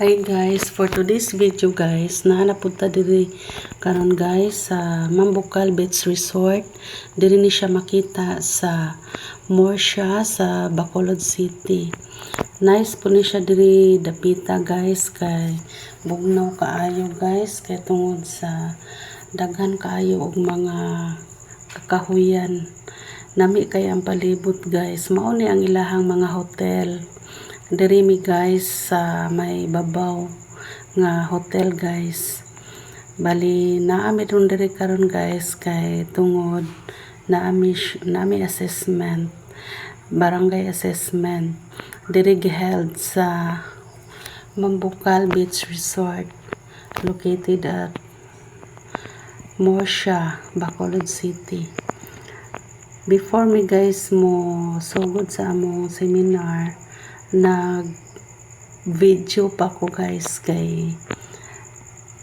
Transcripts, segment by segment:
Hi guys, for today's video guys, naanapunta diri karon guys sa Mambukal Beach Resort. Diri ni siya makita sa Morsha sa Bacolod City. Nice po ni siya diri dapita guys kay bugnaw kaayo guys kay tungod sa daghan kaayo og mga kakahuyan. Nami kay ang palibot guys. Mao ni ang ilahang mga hotel. Diri mi guys sa may babaw nga hotel guys. Bali naami ron diri karon guys kay tungod naami assessment, barangay assessment. Diri giheld sa Mambukal Beach Resort located at Morsha, Bacolod City. Before mi guys mo sugod sa among seminar, nag video pa ko guys kay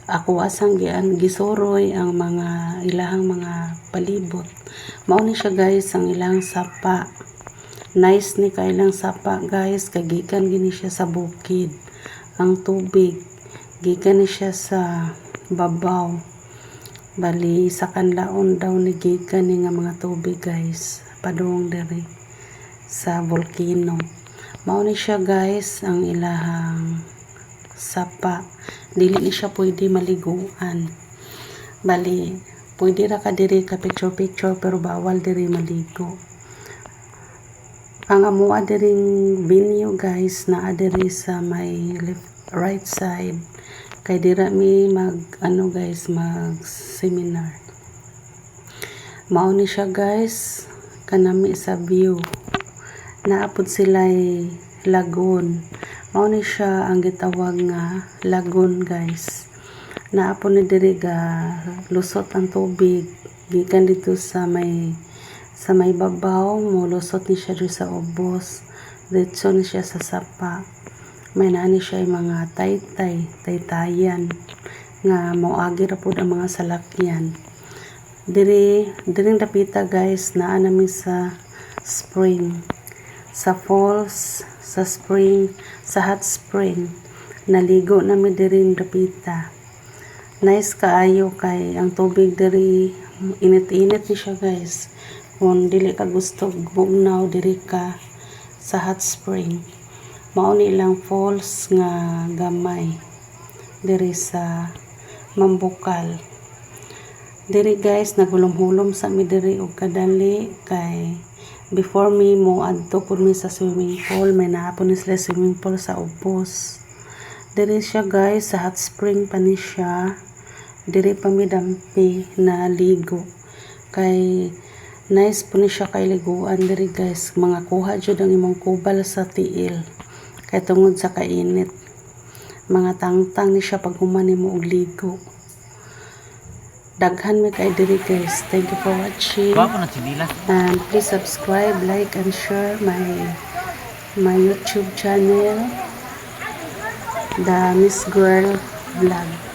ako asang gisuroy ang mga ilahang mga palibot. Mao ni siya guys ang ilang sapa. Nice ni kailang sapa guys kay gikan gini siya sa bukid. Ang tubig gikan ni siya sa babaw. Bali sa kanlaon daw ni gikan ni nga mga tubig guys padung diri sa volcano. Mao ni siya guys ang ilahang sapa. Dili ni siya pwede maliguan. Bali pwede ra ka diri ka picture pero bawal diri maligo. Ang amoa diring venue guys naa diri sa may right side kay dira mi mag guys mag seminar. Mao ni siya guys kanami sa view. Naapod sila'y lagoon. Mao ni siya ang gitawag nga lagoon guys. Naapod ni diri ga lusot ang tubig gikan dito sa may babaw mo lusot ni siya dito sa ubos. Diretso ni siya sa sapa. May naani siya mga taytayan nga moagi ra pud ang mga salakyan. Diring dapita guys naa nami sa spring. Sa falls, sa spring, sa hot spring, naligo namin diri dapita. Nice kaayo kay ang tubig diri init-init ni siya guys. Kung dili ka gusto bugnaw diri ka sa hot spring. Mao ni ilang falls nga gamay diri sa Mambukal. Diri guys nagulom-hulom sa mi diri og kadali kay before mi mo adto pud mi sa swimming pool, may naapon ni sila swimming pool sa ubos. Diri siya guys sa hot spring pa ni siya. Diri pa mi dampi na ligo. Kay nice po ni siya kay liguan diri guys. Mga kuha jud ang imong kubal sa tiil. Kay tungod sa kainit. Mga tangtang ni siya pag human nimo og ligo. Daghan mi kay diri guys. Thank you for watching. And please subscribe, like, and share my YouTube channel, The Miss Girl Vlog.